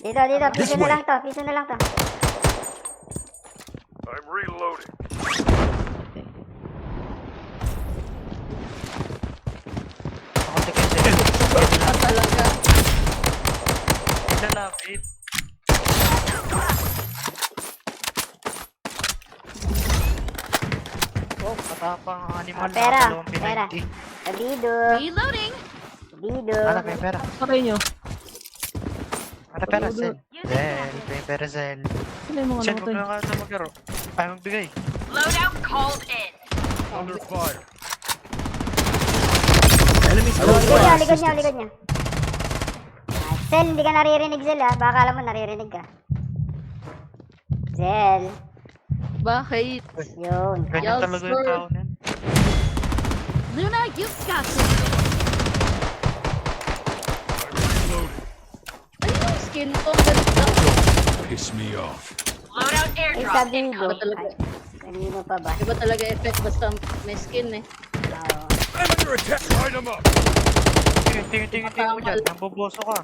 Dito. Piso na lang to. I'm reloading. Ako sige. Talaga. Lalapit. Oh, matapang ang animal. Pera. Dalawang pinanti. Sabido. Reloading. Ano pa yung pera? Patay nyo. Ano pera? Zel. Zel. May pera, Zel. Sino yung mga Zel, namatay? huwag na maglaro. Ay, magbigay. Loadout called in. Under fire. Likod niya. Zel, hindi ka naririnig, Zel, ha? Baka alam mo, naririnig ka. Zel. Bakit? Yun. Ganyan Yes, talaga yung sir. tao na yan. Luna, you've got this. Ano yung skin ko? Ang ganda. Piss me off. Loadout Ay, airdrop sabido. incoming. Talaga. Kanino pa ba? Iba talaga effect basta may skin eh. Oo. I'm under attack. Light them up. Tingin mo dyan. Namboboso ka.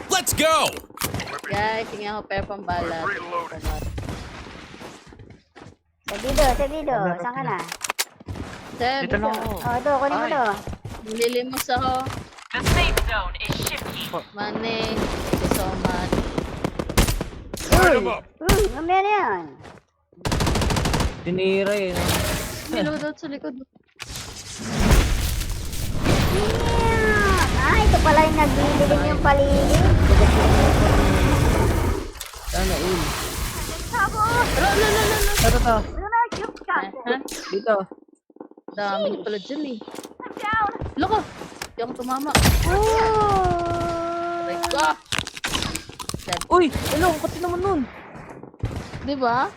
Let's go. Guys, hindi ako pero pambala. Sabido. Saan ka na? Seb, Dito lang ako. Ito, kunin mo to. nililimos ako. The safe zone is shifting. Money. Thank you so much. Light them up. Mamaya na yan. Tinira eh. No? May loadout sa likod. Ito pala yung naglilim yung paligid. Sana ul. Ito to. Luna, you've got this. Ha? Dito. Dami pala dyan eh. Loko! Hindi ako tumama. Aray ka! Uy! Hello! Ang pati naman nun! Diba?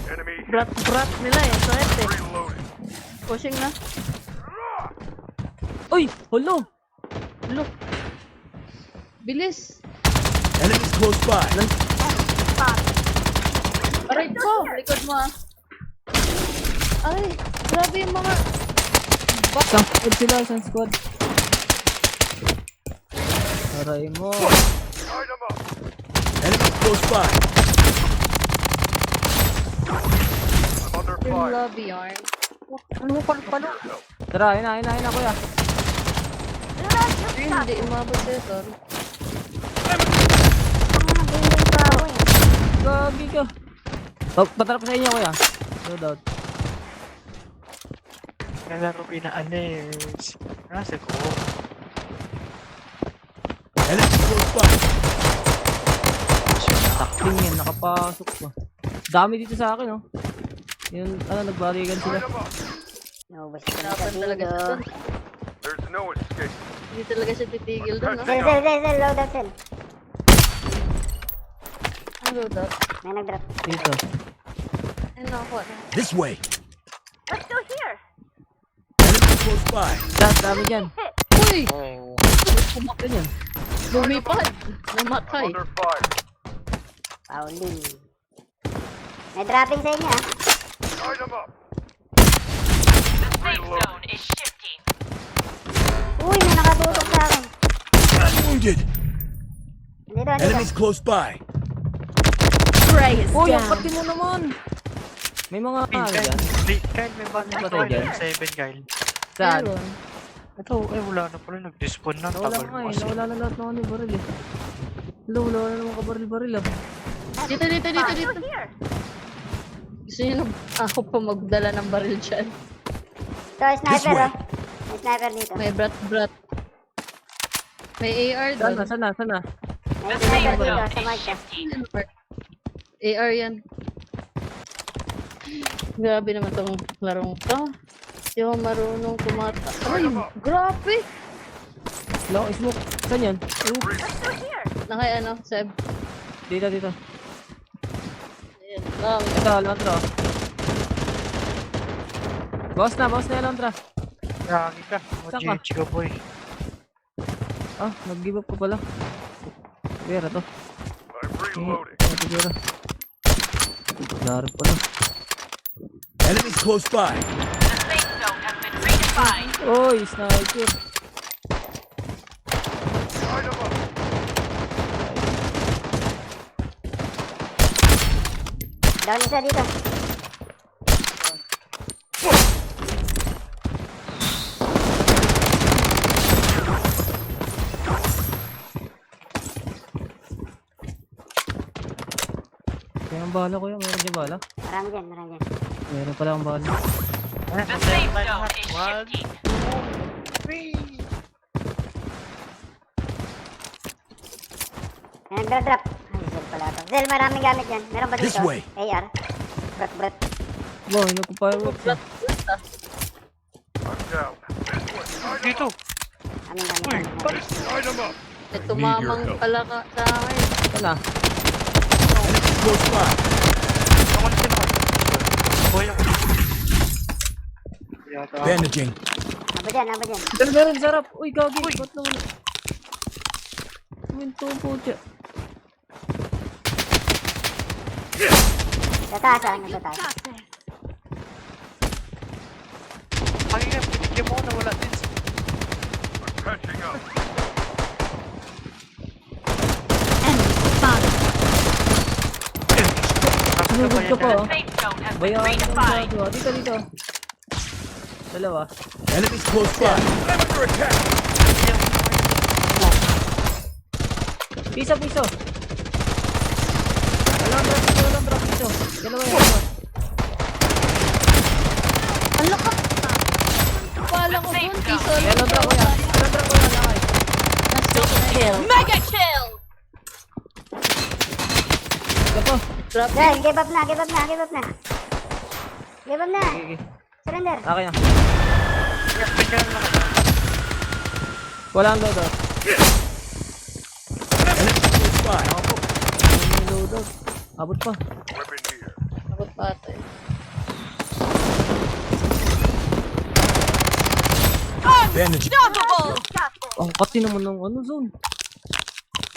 Enemy Brat nila eh. Sorry eh. reloading. Pushing na. Uy! Hello! Hello! Bilis! Enemies close by. Aray ko! Likod mo ah. Ay! Grabe yung mga... Isang squad sila, isang squad. Aray mo. Light them up. Enemies close by. I'm under Yung fire. lobby yarn. Ano mo palo? Tara, ayun na kuya. Hindi, umabot sa'yo, sorry. Biling pa ako eh. Gagi ka. Patrap sa inyo kuya. No doubt. Nalaro pinaalis. Nasa ko. Enemies close by. Takling yan, nakapasok pa. Dami dito sa akin, oh. Yung, nagbarigan sila. Light them up. Naubos ko na sabido. There's no escape. Hindi talaga siya titigil doon, no? Sel, load up, Sel. Ano daw? May nag-drop. Dito. Ano ako, This way. Let's go here. Enemies close by. Dami dyan. Uy! Oh. Kumakin yan. Lumipad. Namatay. Under fire. Pauling. May dropping sa inyo, ha? Light them up. The safe zone is shifting. Uy, may nakatutok sa akin. I'm wounded. Dito. Enemies close by. Spray is Uy, ang pati mo naman. May mga Kyle, dyan. Kyle, may button Ano ba ba tayo? dyan? 7, Kyle. Saan? Ito, wala na pala. Nag-despawn na. Nawala Tagal nga mo eh. kasi. Nawala na lahat ng ano yung baril eh. Wala na naman kabaril-baril ah. Dito. Gusto nyo ako pa magdala ng baril dyan. Ito, sniper, oh. May sniper dito. May brat. May AR doon. Sana. May The sniper safe dito, zone sa is marka. shifting. AR yan. Grabe naman tong larong to. Hindi ako marunong kumata. Ay, grabe! Long smoke. Saan yan? Nakay ano, Seb? Dito. Ayan, long. Ito, Lontra. Boss na yan, Lontra. Gagi ka. Saan ka? GH ka, boy. Ah, nag-give up ko pala. Pera to. I'm reloading. Pera. Larap pala. Enemies close by. The safe zone has been redefined. Oy, sniper. Light them up. Down isa dito. Kaya ang bala ko yun. Meron dyan bala. Marami dyan, marami dyan. Meron pala ang bala. The safe zone is shifting. Yan, drop. Ay, Zel pala ito. Zel, maraming gamit yan. Meron ba This dito? way. AR. Brat. Wow, nagpa-fireworks na. Dito. Aming gamit. Item up. May tumamang pala ka sa akin. Wala. Close by. Ako na sila. Boy ako. Yata. Bandaging. Aba dyan, aba dyan. Meron, sarap. Uy, gagi. Ba't na wala? Minto po dyan. Sa taas ah, nasa taas. Pakinggan, pinigyan mo ako na wala din. Sinugod ka pa, The oh. safe zone has been Bayaran ng redefined. bago. Dito, dito. Dalawa. Enemies close by. I'm under attack. Piso. Walang drop, piso. Dalawa yan, dalawa. Ang lakas! Pala ko dun, piso. Walang drop ko yan. Walang drop ko yan, lakay. Kill. Mega kill! Ito po. Drop. Zel, give up na. Give up na. Okay. Surrender. Akin na. Pinigyan lang. Walang loadout. Enemies close by. Walang loadout. Abot pa. Takot pa ito eh. Bandaging. Ang kati naman ng ano zone.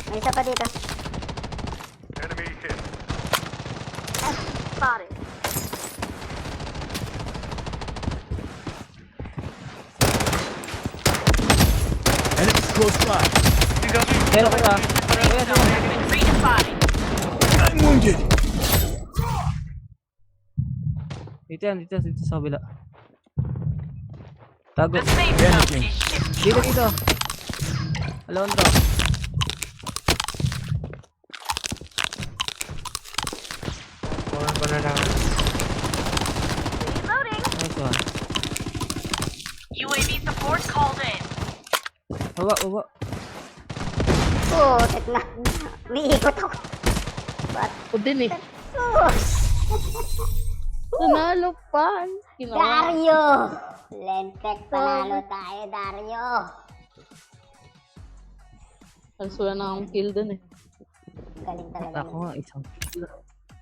May isa pa dito. Enemies close by. Meron ko pa. Safe zone has been redefined. I'm wounded. Dito sa kabila. Tago. The safe zone is shifting. Dito. Alondra. Wala ko na lang. Nice one. UAV support called in. Baba. Oh, tek na. Umiikot ako. Ako din eh. Sus! Nanalo pa. Ginawa. Dario! Lentek, panalo tayo, Dario. Alas wala na akong kill dun eh. Galing talaga. Ako nga, isang.